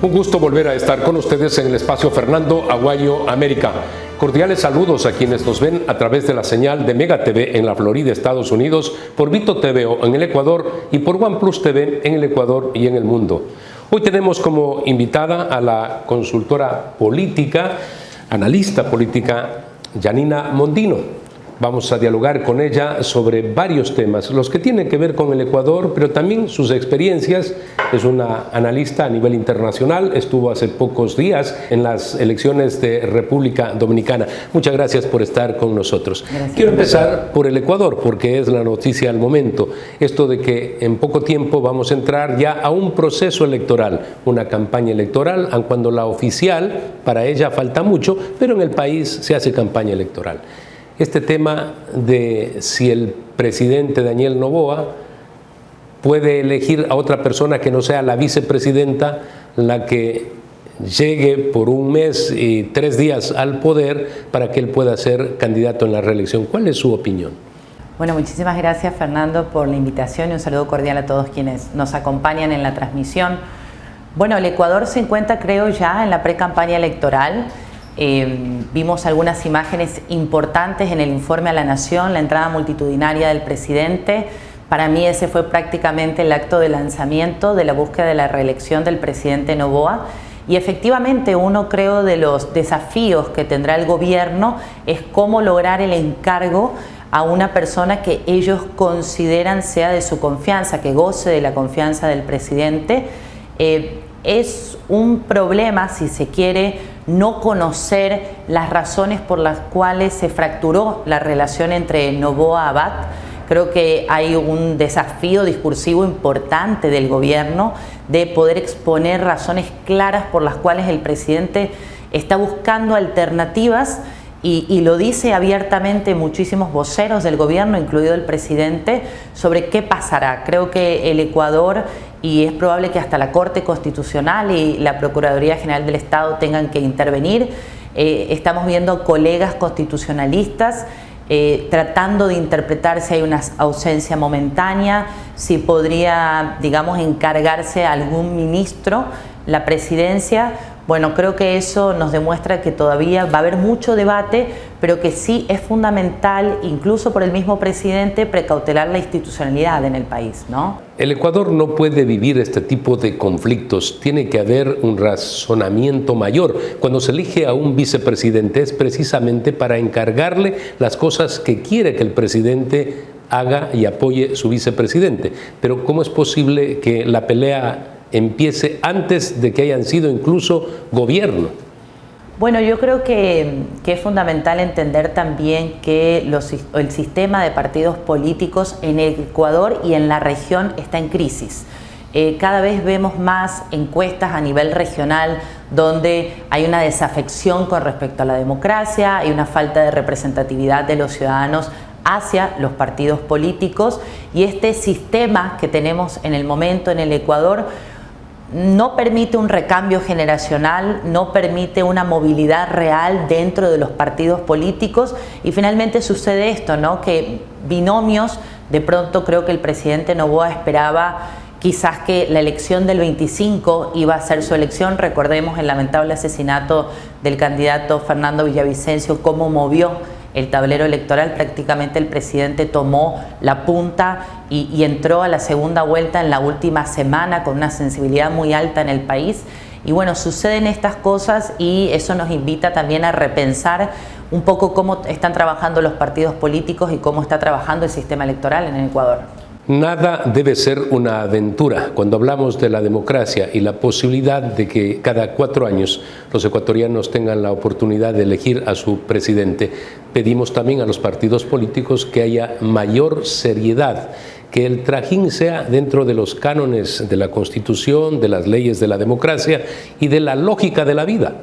Un gusto volver a estar con ustedes en el espacio Fernando Aguayo América. Cordiales saludos a quienes nos ven a través de la señal de Mega TV en la Florida, Estados Unidos, por Vito TVO en el Ecuador y por OnePlus TV en el Ecuador y en el mundo. Hoy tenemos como invitada a la consultora política, analista política, Janina Mondino. Vamos a dialogar con ella sobre varios temas, los que tienen que ver con el Ecuador, pero también sus experiencias. Es una analista a nivel internacional, estuvo hace pocos días en las elecciones de República Dominicana. Muchas gracias por estar con nosotros. Gracias. Quiero empezar por el Ecuador, porque es la noticia al momento. Esto de que en poco tiempo vamos a entrar ya a un proceso electoral, una campaña electoral, aun cuando la oficial, para ella falta mucho, pero en el país se hace campaña electoral. Este tema de si el presidente Daniel Noboa puede elegir a otra persona que no sea la vicepresidenta, la que llegue por un mes y 3 días al poder para que él pueda ser candidato en la reelección. ¿Cuál es su opinión? Bueno, muchísimas gracias, Fernando, por la invitación y un saludo cordial a todos quienes nos acompañan en la transmisión. Bueno, el Ecuador se encuentra, creo, ya en la pre-campaña electoral. Vimos algunas imágenes importantes en el informe a la Nación, la entrada multitudinaria del presidente. Para mí ese fue prácticamente el acto de lanzamiento de la búsqueda de la reelección del presidente Noboa. Y efectivamente uno, creo, de los desafíos que tendrá el gobierno es cómo lograr el encargo a una persona que ellos consideran sea de su confianza, que goce de la confianza del presidente. Es un problema, si se quiere, no conocer las razones por las cuales se fracturó la relación entre Noboa y Abad. Creo que hay un desafío discursivo importante del gobierno de poder exponer razones claras por las cuales el presidente está buscando alternativas y lo dice abiertamente muchísimos voceros del gobierno, incluido el presidente, sobre qué pasará. Creo que el Ecuador, y es probable que hasta la Corte Constitucional y la Procuraduría General del Estado tengan que intervenir. Estamos viendo colegas constitucionalistas tratando de interpretar si hay una ausencia momentánea, si podría, digamos, encargarse a algún ministro la presidencia. Bueno, creo que eso nos demuestra que todavía va a haber mucho debate, pero que sí es fundamental, incluso por el mismo presidente, precautelar la institucionalidad en el país, ¿no? El Ecuador no puede vivir este tipo de conflictos. Tiene que haber un razonamiento mayor. Cuando se elige a un vicepresidente es precisamente para encargarle las cosas que quiere que el presidente haga y apoye su vicepresidente. Pero ¿cómo es posible que la pelea empiece antes de que hayan sido incluso gobierno? Bueno, yo creo que es fundamental entender también que el sistema de partidos políticos en el Ecuador y en la región está en crisis. Cada vez vemos más encuestas a nivel regional donde hay una desafección con respecto a la democracia, hay una falta de representatividad de los ciudadanos hacia los partidos políticos, y este sistema que tenemos en el momento en el Ecuador no permite un recambio generacional, no permite una movilidad real dentro de los partidos políticos, y finalmente sucede esto, ¿no? Que binomios, de pronto creo que el presidente Noboa esperaba quizás que la elección del 25 iba a ser su elección. Recordemos el lamentable asesinato del candidato Fernando Villavicencio, cómo movió el tablero electoral. Prácticamente el presidente tomó la punta y entró a la segunda vuelta en la última semana con una sensibilidad muy alta en el país. Y bueno, suceden estas cosas y eso nos invita también a repensar un poco cómo están trabajando los partidos políticos y cómo está trabajando el sistema electoral en el Ecuador. Nada debe ser una aventura. Cuando hablamos de la democracia y la posibilidad de que cada 4 años los ecuatorianos tengan la oportunidad de elegir a su presidente, pedimos también a los partidos políticos que haya mayor seriedad, que el trajín sea dentro de los cánones de la Constitución, de las leyes de la democracia y de la lógica de la vida.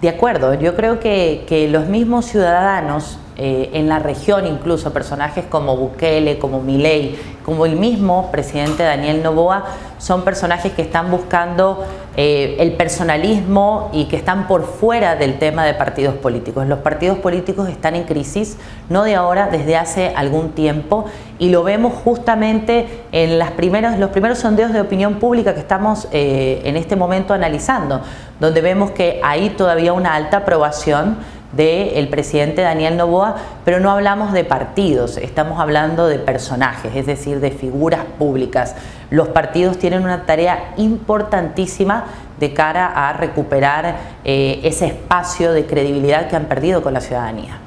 De acuerdo, yo creo que los mismos ciudadanos en la región, incluso personajes como Bukele, como Milei, como el mismo presidente Daniel Noboa, son personajes que están buscando el personalismo y que están por fuera del tema de partidos políticos. Los partidos políticos están en crisis, no de ahora, desde hace algún tiempo, y lo vemos justamente en los primeros sondeos de opinión pública que estamos en este momento analizando, donde vemos que hay todavía una alta aprobación del presidente Daniel Noboa, pero no hablamos de partidos, estamos hablando de personajes, es decir, de figuras públicas. Los partidos tienen una tarea importantísima de cara a recuperar ese espacio de credibilidad que han perdido con la ciudadanía.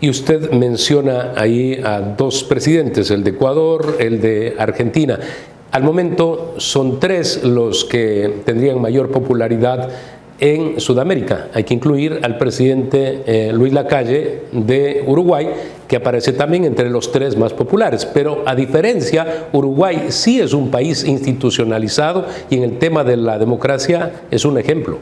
Y usted menciona ahí a dos presidentes, el de Ecuador, el de Argentina. Al momento son tres los que tendrían mayor popularidad en Sudamérica. Hay que incluir al presidente Luis Lacalle de Uruguay, que aparece también entre los tres más populares. Pero a diferencia, Uruguay sí es un país institucionalizado y en el tema de la democracia es un ejemplo.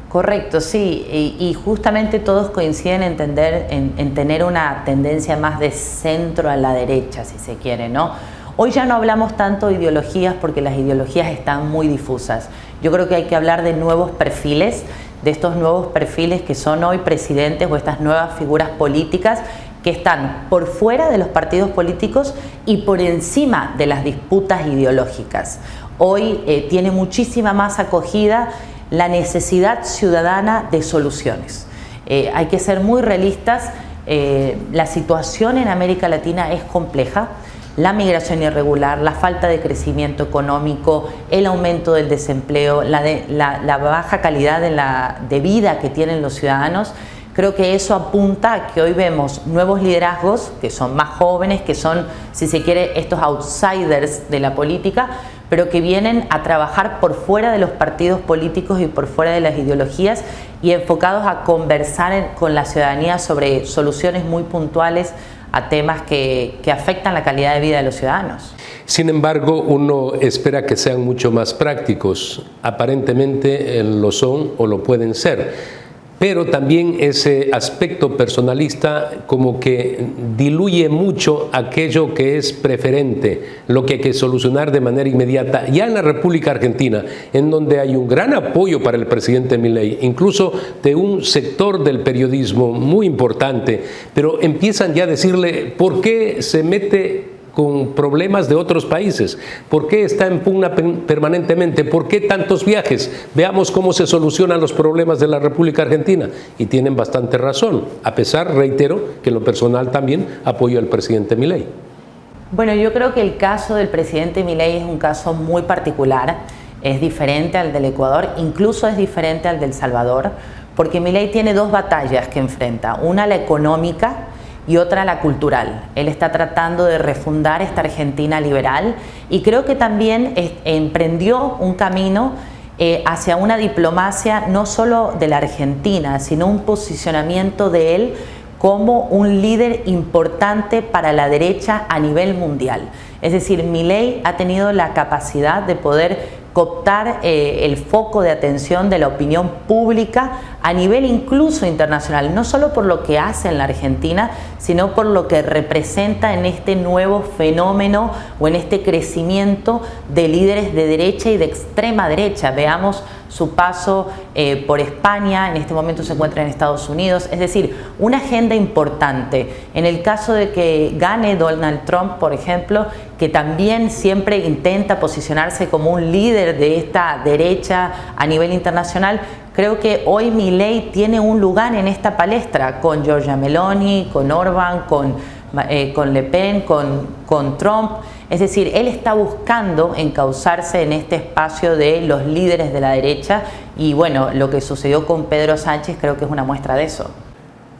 Correcto, sí, y justamente todos coinciden en tener una tendencia más de centro a la derecha, si se quiere, ¿no? Hoy ya no hablamos tanto de ideologías porque las ideologías están muy difusas. Yo creo que hay que hablar de nuevos perfiles, de estos nuevos perfiles que son hoy presidentes o estas nuevas figuras políticas que están por fuera de los partidos políticos y por encima de las disputas ideológicas. Hoy tiene muchísima más acogida la necesidad ciudadana de soluciones. Hay que ser muy realistas, la situación en América Latina es compleja. La migración irregular, la falta de crecimiento económico, el aumento del desempleo, la baja calidad de vida que tienen los ciudadanos, creo que eso apunta a que hoy vemos nuevos liderazgos que son más jóvenes, que son, si se quiere, estos outsiders de la política, pero que vienen a trabajar por fuera de los partidos políticos y por fuera de las ideologías y enfocados a conversar con la ciudadanía sobre soluciones muy puntuales a temas que afectan la calidad de vida de los ciudadanos. Sin embargo, uno espera que sean mucho más prácticos. Aparentemente lo son o lo pueden ser. Pero también ese aspecto personalista como que diluye mucho aquello que es preferente, lo que hay que solucionar de manera inmediata. Ya en la República Argentina, en donde hay un gran apoyo para el presidente Milei, incluso de un sector del periodismo muy importante, pero empiezan ya a decirle por qué se mete con problemas de otros países, por qué está en pugna permanentemente, por qué tantos viajes, veamos cómo se solucionan los problemas de la República Argentina, y tienen bastante razón, a pesar, reitero, que en lo personal también apoyo al presidente Milei. Bueno, yo creo que el caso del presidente Milei es un caso muy particular, es diferente al del Ecuador, incluso es diferente al del Salvador, porque Milei tiene dos batallas que enfrenta, una la económica y otra la cultural. Él está tratando de refundar esta Argentina liberal y creo que también emprendió un camino hacia una diplomacia no solo de la Argentina, sino un posicionamiento de él como un líder importante para la derecha a nivel mundial. Es decir, Milei ha tenido la capacidad de poder cooptar el foco de atención de la opinión pública a nivel incluso internacional, no solo por lo que hace en la Argentina, sino por lo que representa en este nuevo fenómeno o en este crecimiento de líderes de derecha y de extrema derecha. Veamos su paso por España, en este momento se encuentra en Estados Unidos, es decir, una agenda importante. En el caso de que gane Donald Trump, por ejemplo, que también siempre intenta posicionarse como un líder de esta derecha a nivel internacional, creo que hoy Milei tiene un lugar en esta palestra con Giorgia Meloni, con Orbán, con Le Pen, con Trump. Es decir, él está buscando encauzarse en este espacio de los líderes de la derecha y bueno, lo que sucedió con Pedro Sánchez creo que es una muestra de eso.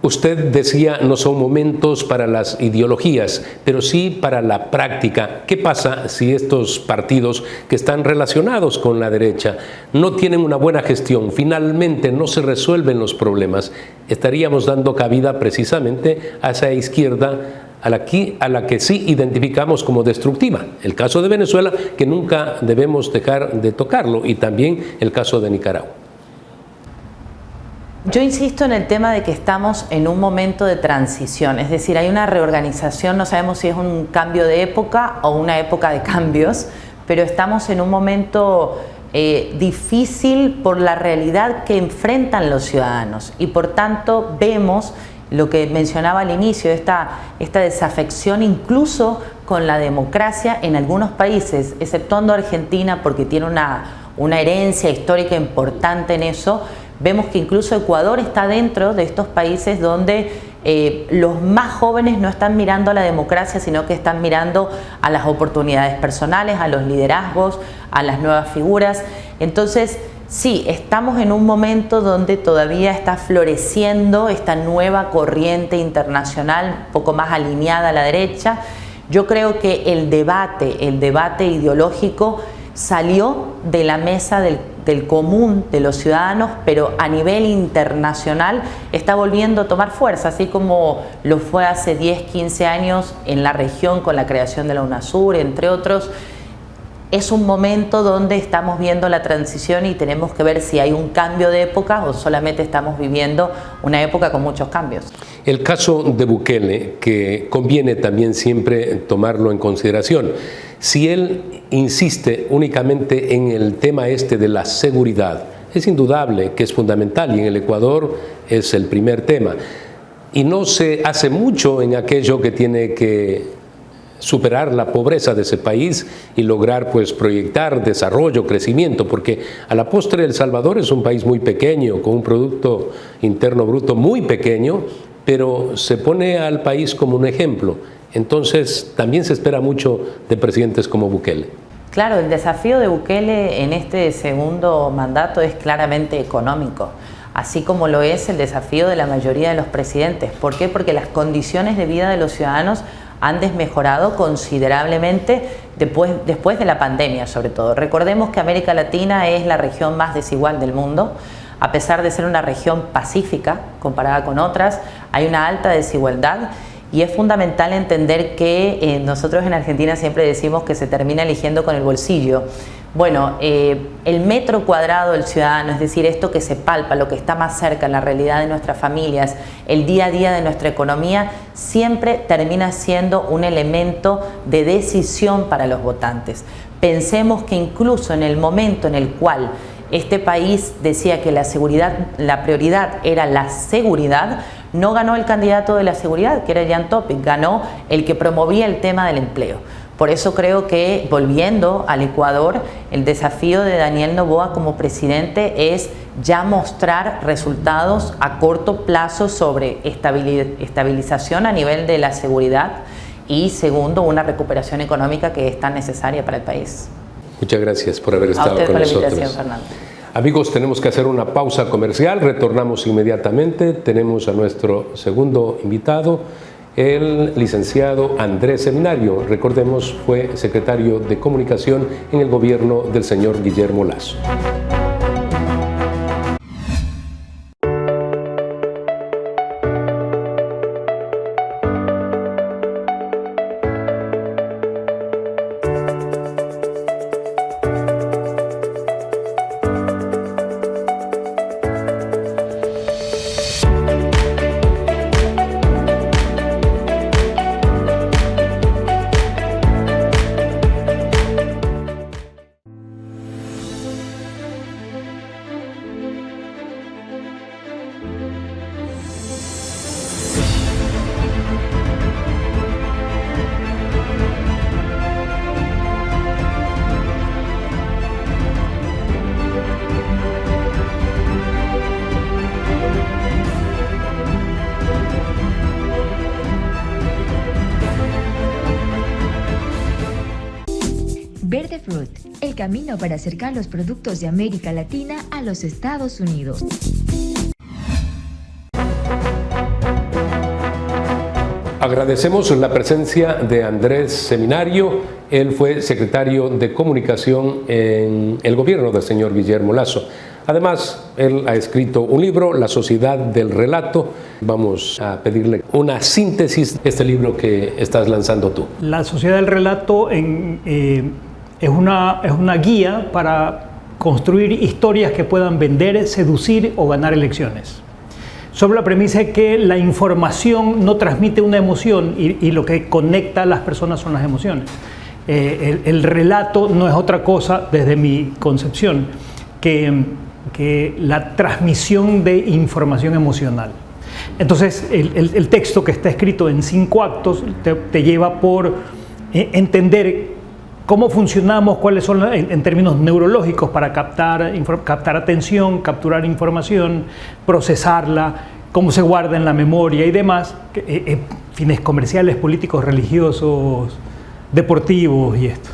Usted decía, no son momentos para las ideologías, pero sí para la práctica. ¿Qué pasa si estos partidos que están relacionados con la derecha no tienen una buena gestión? Finalmente no se resuelven los problemas. Estaríamos dando cabida precisamente a esa izquierda a la que sí identificamos como destructiva. El caso de Venezuela, que nunca debemos dejar de tocarlo, y también el caso de Nicaragua. Yo insisto en el tema de que estamos en un momento de transición, es decir, hay una reorganización, no sabemos si es un cambio de época o una época de cambios, pero estamos en un momento difícil por la realidad que enfrentan los ciudadanos y por tanto vemos lo que mencionaba al inicio, esta desafección incluso con la democracia en algunos países, exceptuando Argentina porque tiene una herencia histórica importante en eso. Vemos que incluso Ecuador está dentro de estos países donde los más jóvenes no están mirando a la democracia, sino que están mirando a las oportunidades personales, a los liderazgos, a las nuevas figuras. Entonces, sí, estamos en un momento donde todavía está floreciendo esta nueva corriente internacional, un poco más alineada a la derecha. Yo creo que el debate ideológico salió de la mesa del común de los ciudadanos, pero a nivel internacional está volviendo a tomar fuerza, así como lo fue hace 10, 15 años en la región con la creación de la UNASUR, entre otros. Es un momento donde estamos viendo la transición y tenemos que ver si hay un cambio de época o solamente estamos viviendo una época con muchos cambios. El caso de Bukele, que conviene también siempre tomarlo en consideración. Si él insiste únicamente en el tema de la seguridad, es indudable que es fundamental y en el Ecuador es el primer tema. Y no se hace mucho en aquello que tiene que superar la pobreza de ese país y lograr pues proyectar desarrollo, crecimiento, porque a la postre El Salvador es un país muy pequeño, con un Producto Interno Bruto muy pequeño, pero se pone al país como un ejemplo. Entonces también se espera mucho de presidentes como Bukele. Claro, el desafío de Bukele en este segundo mandato es claramente económico, así como lo es el desafío de la mayoría de los presidentes. ¿Por qué? Porque las condiciones de vida de los ciudadanos han desmejorado considerablemente después de la pandemia, sobre todo. Recordemos que América Latina es la región más desigual del mundo. A pesar de ser una región pacífica comparada con otras, hay una alta desigualdad y es fundamental entender que nosotros en Argentina siempre decimos que se termina eligiendo con el bolsillo. Bueno, el metro cuadrado del ciudadano, es decir, esto que se palpa, lo que está más cerca en la realidad de nuestras familias, el día a día de nuestra economía, siempre termina siendo un elemento de decisión para los votantes. Pensemos que incluso en el momento en el cual este país decía que la prioridad era la seguridad, no ganó el candidato de la seguridad, que era Jan Topic, ganó el que promovía el tema del empleo. Por eso creo que, volviendo al Ecuador, el desafío de Daniel Noboa como presidente es ya mostrar resultados a corto plazo sobre estabilización a nivel de la seguridad y, segundo, una recuperación económica que es tan necesaria para el país. Muchas gracias por haber estado con nosotros. La invitación, Fernando. Amigos, tenemos que hacer una pausa comercial, retornamos inmediatamente. Tenemos a nuestro segundo invitado, el licenciado Andrés Seminario. Recordemos, fue secretario de Comunicación en el gobierno del señor Guillermo Lasso. Verdefruit, el camino para acercar los productos de América Latina a los Estados Unidos. Agradecemos la presencia de Andrés Seminario. Él fue secretario de Comunicación en el gobierno del señor Guillermo Lasso. Además, él ha escrito un libro, La Sociedad del Relato. Vamos a pedirle una síntesis de este libro que estás lanzando tú. La Sociedad del Relato es una guía para construir historias que puedan vender, seducir o ganar elecciones. sobre la premisa de que la información no transmite una emoción y lo que conecta a las personas son las emociones. El relato no es otra cosa, desde mi concepción, que la transmisión de información emocional. Entonces, el texto, que está escrito en 5 actos, te lleva por entender cómo funcionamos, cuáles son en términos neurológicos para captar atención, capturar información, procesarla, cómo se guarda en la memoria y demás, fines comerciales, políticos, religiosos, deportivos y esto.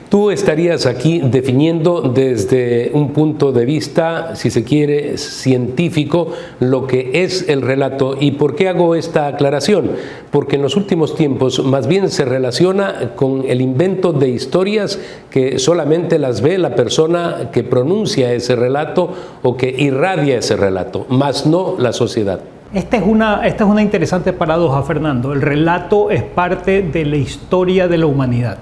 Tú estarías aquí definiendo desde un punto de vista, si se quiere, científico, lo que es el relato. ¿Y por qué hago esta aclaración? Porque en los últimos tiempos más bien se relaciona con el invento de historias que solamente las ve la persona que pronuncia ese relato o que irradia ese relato, más no la sociedad. Esta es una interesante paradoja, Fernando. El relato es parte de la historia de la humanidad.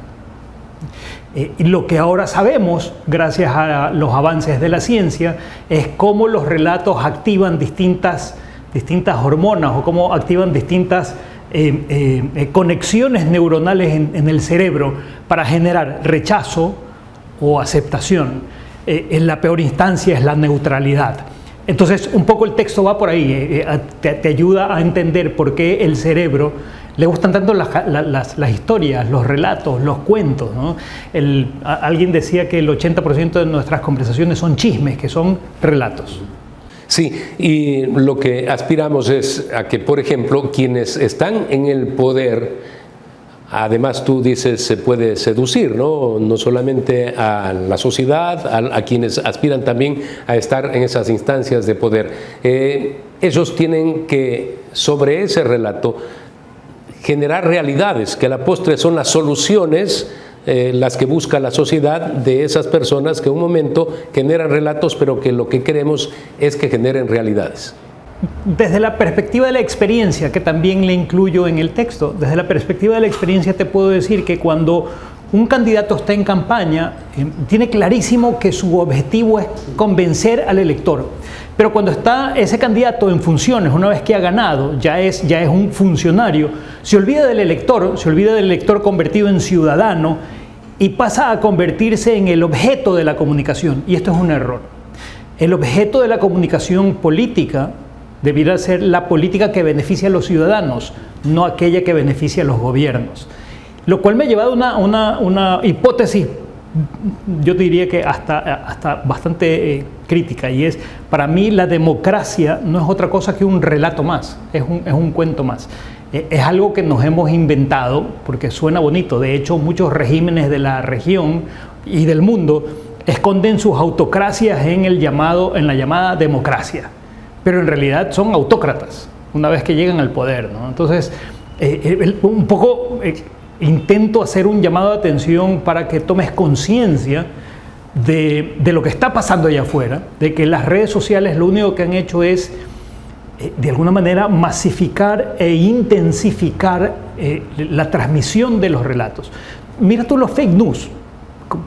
Y lo que ahora sabemos, gracias a los avances de la ciencia, es cómo los relatos activan distintas hormonas o cómo activan distintas conexiones neuronales en el cerebro para generar rechazo o aceptación. En la peor instancia es la neutralidad. Entonces, un poco el texto va por ahí, te ayuda a entender por qué el cerebro le gustan tanto las historias, los relatos, los cuentos, ¿no? Alguien decía que el 80% de nuestras conversaciones son chismes, que son relatos. Sí, y lo que aspiramos es a que, por ejemplo, quienes están en el poder, además tú dices, se puede seducir, ¿no? No solamente a la sociedad, a quienes aspiran también a estar en esas instancias de poder. Ellos tienen que, sobre ese relato, generar realidades, que a la postre son las soluciones las que busca la sociedad de esas personas que en un momento generan relatos, pero que lo que queremos es que generen realidades. Desde la perspectiva de la experiencia, que también le incluyo en el texto, desde la perspectiva de la experiencia te puedo decir que cuando un candidato está en campaña, tiene clarísimo que su objetivo es convencer al elector. Pero cuando está ese candidato en funciones, una vez que ha ganado, ya es un funcionario, se olvida del elector convertido en ciudadano y pasa a convertirse en el objeto de la comunicación. Y esto es un error. El objeto de la comunicación política debiera ser la política que beneficia a los ciudadanos, no aquella que beneficia a los gobiernos. Lo cual me ha llevado a una hipótesis, yo diría que hasta bastante crítica, y es, para mí la democracia no es otra cosa que un relato más, es un cuento más. Es algo que nos hemos inventado porque suena bonito. De hecho, muchos regímenes de la región y del mundo esconden sus autocracias en la llamada democracia, pero en realidad son autócratas una vez que llegan al poder, ¿no? Entonces, un poco intento hacer un llamado de atención para que tomes conciencia de lo que está pasando allá afuera, de que las redes sociales lo único que han hecho es, de alguna manera, masificar e intensificar la transmisión de los relatos. Mira tú los fake news,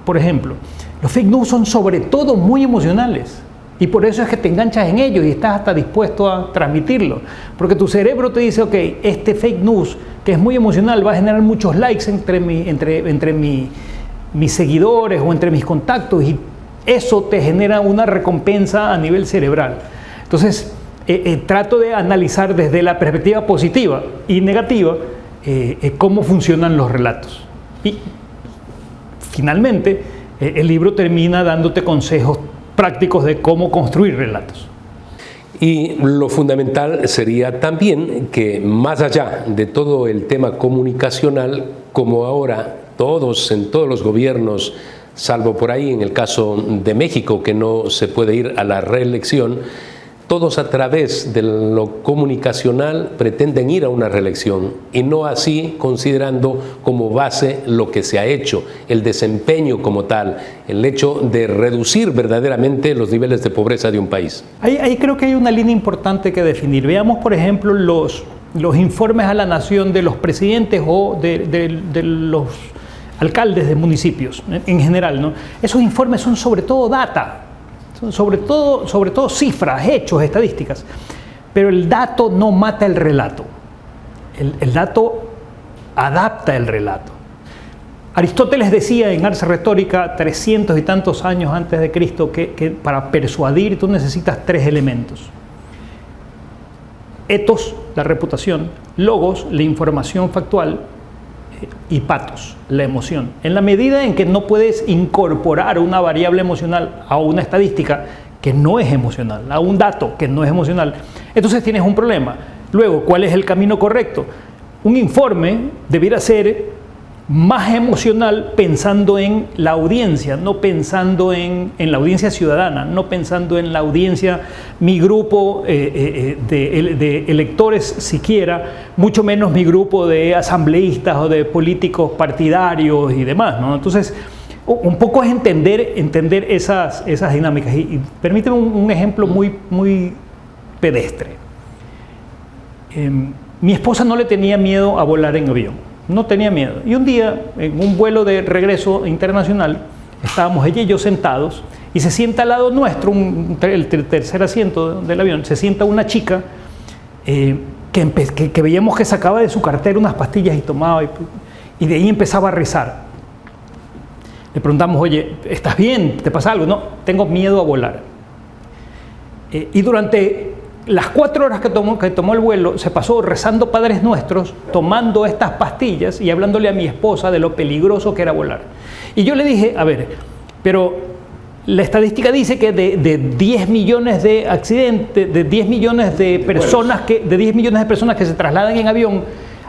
por ejemplo. Los fake news son sobre todo muy emocionales. Y por eso es que te enganchas en ellos y estás hasta dispuesto a transmitirlo. Porque tu cerebro te dice, ok, este fake news, que es muy emocional, va a generar muchos likes entre mis seguidores o entre mis contactos, y eso te genera una recompensa a nivel cerebral. Entonces, trato de analizar desde la perspectiva positiva y negativa cómo funcionan los relatos. Y finalmente, el libro termina dándote consejos prácticos de cómo construir relatos. Y lo fundamental sería también que, más allá de todo el tema comunicacional, como ahora en todos los gobiernos, salvo por ahí en el caso de México, que no se puede ir a la reelección, todos a través de lo comunicacional pretenden ir a una reelección, y no así considerando como base lo que se ha hecho, el desempeño como tal, el hecho de reducir verdaderamente los niveles de pobreza de un país. Ahí creo que hay una línea importante que definir. Veamos, por ejemplo, los informes a la nación de los presidentes o de los alcaldes de municipios en general, ¿no? Esos informes son sobre todo data, sobre todo cifras, hechos, estadísticas. Pero el dato no mata el relato. El dato adapta el relato. Aristóteles decía en Ars Rhetorica 300 y tantos años antes de Cristo que para persuadir tú necesitas 3 elementos. Ethos, la reputación; logos, la información factual; y pathos, la emoción. En la medida en que no puedes incorporar una variable emocional a una estadística que no es emocional, a un dato que no es emocional, entonces tienes un problema. Luego, ¿cuál es el camino correcto? Un informe debiera ser más emocional pensando en la audiencia, no pensando en la audiencia ciudadana, no pensando en la audiencia, mi grupo de electores siquiera, mucho menos mi grupo de asambleístas o de políticos partidarios y demás, ¿no? Entonces, un poco es entender esas dinámicas. Y permíteme un ejemplo muy pedestre. Mi esposa no le tenía miedo a volar en avión. No tenía miedo. Y un día, en un vuelo de regreso internacional, estábamos ella y yo sentados y se sienta al lado nuestro, el tercer asiento del avión, se sienta una chica que veíamos que sacaba de su cartera unas pastillas y tomaba y de ahí empezaba a rezar. Le preguntamos, oye, ¿estás bien? ¿Te pasa algo? No, tengo miedo a volar. Y durante las 4 horas que tomó el vuelo, se pasó rezando Padres Nuestros, tomando estas pastillas y hablándole a mi esposa de lo peligroso que era volar. Y yo le dije, a ver, pero la estadística dice que de 10 millones de accidentes, de 10 millones de personas que se trasladan en avión,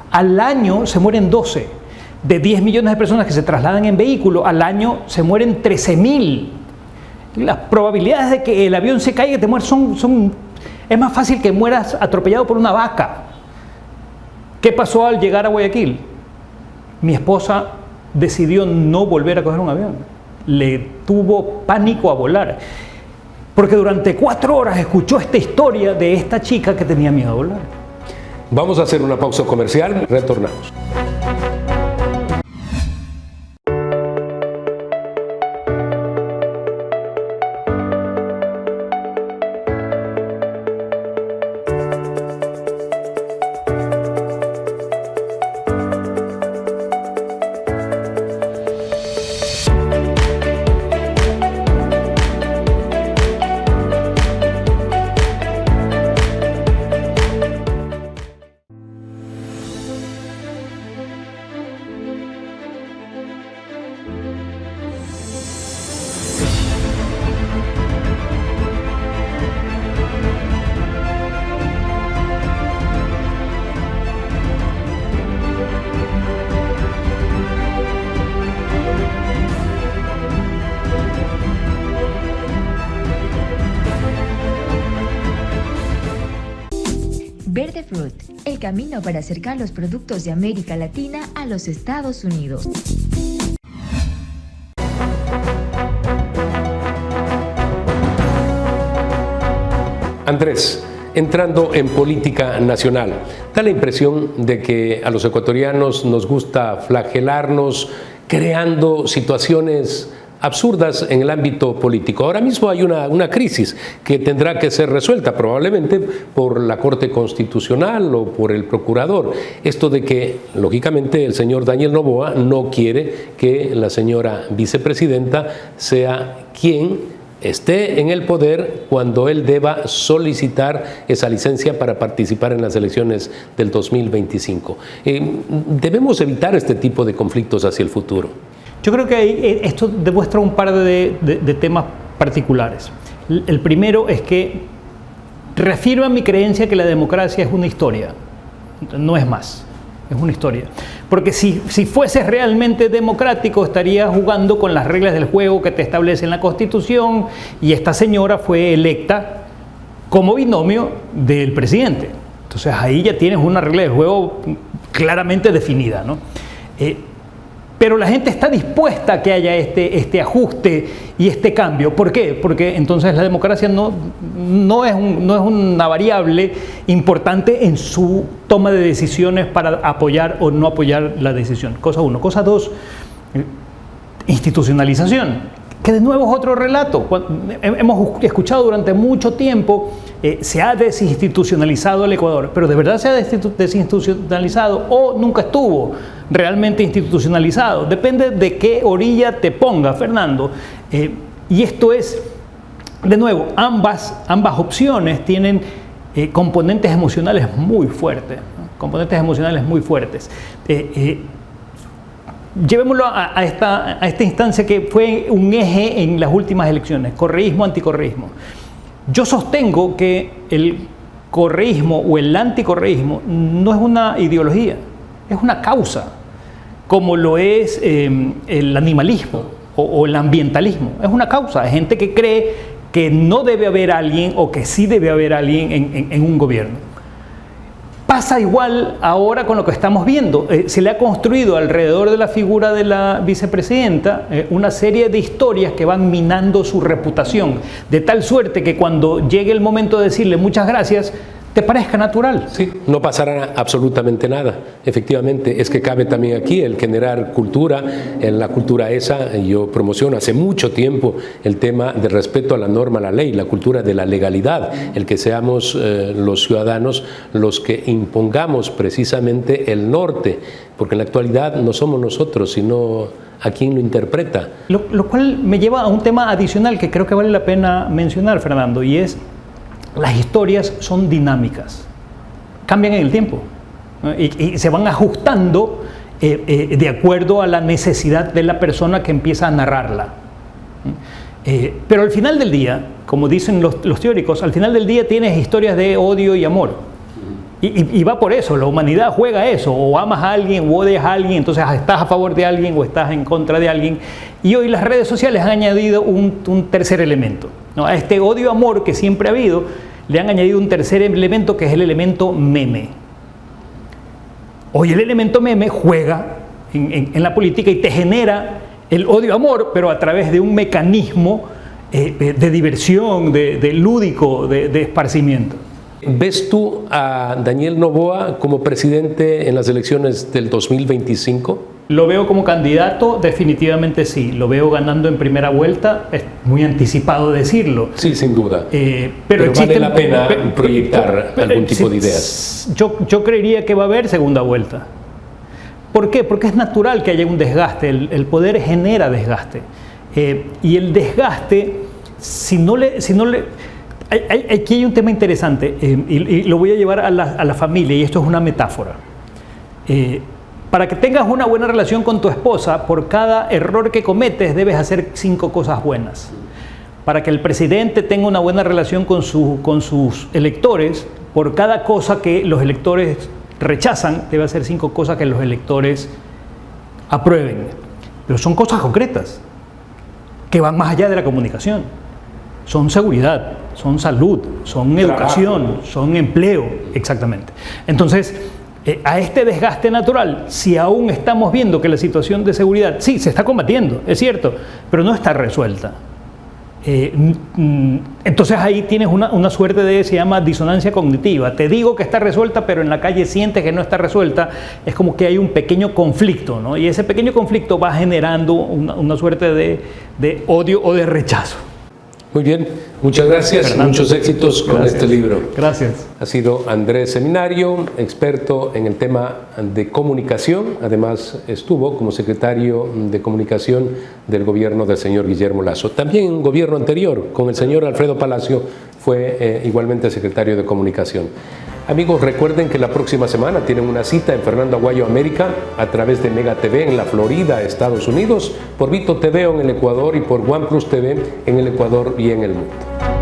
al año se mueren 12. De 10 millones de personas que se trasladan en vehículo, al año se mueren 13.000. Las probabilidades de que el avión se caiga y te mueras es más fácil que mueras atropellado por una vaca. ¿Qué pasó al llegar a Guayaquil? Mi esposa decidió no volver a coger un avión. Le tuvo pánico a volar. Porque durante 4 horas escuchó esta historia de esta chica que tenía miedo a volar. Vamos a hacer una pausa comercial. Retornamos. Verde Fruit, el camino para acercar los productos de América Latina a los Estados Unidos. Andrés, entrando en política nacional, da la impresión de que a los ecuatorianos nos gusta flagelarnos creando situaciones absurdas en el ámbito político. Ahora mismo hay una crisis que tendrá que ser resuelta probablemente por la Corte Constitucional o por el Procurador. Esto de que, lógicamente, el señor Daniel Noboa no quiere que la señora vicepresidenta sea quien esté en el poder cuando él deba solicitar esa licencia para participar en las elecciones del 2025. Debemos evitar este tipo de conflictos hacia el futuro. Yo creo que esto demuestra un par de temas particulares. El primero es que reafirma mi creencia que la democracia es una historia, no es más, es una historia. Porque si fuese realmente democrático, estaría jugando con las reglas del juego que te establece en la Constitución, y esta señora fue electa como binomio del presidente. Entonces ahí ya tienes una regla del juego claramente definida, ¿no? Pero la gente está dispuesta a que haya este ajuste y este cambio. ¿Por qué? Porque entonces la democracia no es una variable importante en su toma de decisiones para apoyar o no apoyar la decisión. Cosa uno. Cosa dos, institucionalización. que de nuevo es otro relato. Hemos escuchado durante mucho tiempo, se ha desinstitucionalizado el Ecuador, pero ¿de verdad se ha desinstitucionalizado o nunca estuvo realmente institucionalizado? Depende de qué orilla te ponga, Fernando. Y esto es, de nuevo, ambas opciones tienen componentes emocionales muy fuertes, ¿no? Componentes emocionales muy fuertes. Llevémoslo a esta instancia que fue un eje en las últimas elecciones, correísmo, anticorreísmo. Yo sostengo que el correísmo o el anticorreísmo no es una ideología, es una causa, como lo es el animalismo o el ambientalismo. Es una causa, hay gente que cree que no debe haber alguien o que sí debe haber alguien en un gobierno. Pasa igual ahora con lo que estamos viendo. Se le ha construido alrededor de la figura de la vicepresidenta una serie de historias que van minando su reputación, de tal suerte que cuando llegue el momento de decirle muchas gracias, te parezca natural. Sí, no pasará absolutamente nada. Efectivamente, es que cabe también aquí el generar cultura. En la cultura esa, yo promociono hace mucho tiempo el tema del respeto a la norma, a la ley, la cultura de la legalidad, el que seamos los ciudadanos los que impongamos precisamente el norte, porque en la actualidad no somos nosotros, sino a quien lo interpreta. Lo cual me lleva a un tema adicional que creo que vale la pena mencionar, Fernando, y es: las historias son dinámicas, cambian en el tiempo, ¿no? y se van ajustando de acuerdo a la necesidad de la persona que empieza a narrarla. Pero al final del día, como dicen los teóricos, al final del día tienes historias de odio y amor. Y va por eso, la humanidad juega eso, o amas a alguien o odias a alguien, entonces estás a favor de alguien o estás en contra de alguien. Y hoy las redes sociales han añadido un tercer elemento, ¿no? A este odio-amor que siempre ha habido, le han añadido un tercer elemento que es el elemento meme. Hoy el elemento meme juega en la política y te genera el odio-amor, pero a través de un mecanismo de diversión, de lúdico, de esparcimiento. ¿Ves tú a Daniel Noboa como presidente en las elecciones del 2025? Lo veo como candidato, definitivamente sí. Lo veo ganando en primera vuelta, es muy anticipado decirlo. Sí, sin duda. Pero vale la pena proyectar algún tipo de ideas. Yo creería que va a haber segunda vuelta. ¿Por qué? Porque es natural que haya un desgaste. El poder genera desgaste. Y el desgaste, si no le aquí hay un tema interesante y lo voy a llevar a la familia, y esto es una metáfora. Para que tengas una buena relación con tu esposa, por cada error que cometes debes hacer 5 cosas buenas. Para que el presidente tenga una buena relación con sus electores, por cada cosa que los electores rechazan, debe hacer 5 cosas que los electores aprueben. Pero son cosas concretas, que van más allá de la comunicación. Son seguridad, son salud, son educación, son empleo, exactamente. Entonces, a este desgaste natural, si aún estamos viendo que la situación de seguridad, sí, se está combatiendo, es cierto, pero no está resuelta. Entonces ahí tienes una suerte se llama disonancia cognitiva. Te digo que está resuelta, pero en la calle sientes que no está resuelta. Es como que hay un pequeño conflicto, ¿no? Y ese pequeño conflicto va generando una suerte de odio o de rechazo. Muy bien, muchas gracias, Fernando, muchos éxitos con este libro. Gracias. Ha sido Andrés Seminario, experto en el tema de comunicación, además estuvo como secretario de comunicación del gobierno del señor Guillermo Lasso. También en un gobierno anterior, con el señor Alfredo Palacio, fue igualmente secretario de comunicación. Amigos, recuerden que la próxima semana tienen una cita en Fernando Aguayo América a través de Mega TV en la Florida, Estados Unidos, por Vito TV en el Ecuador y por OnePlus TV en el Ecuador y en el mundo.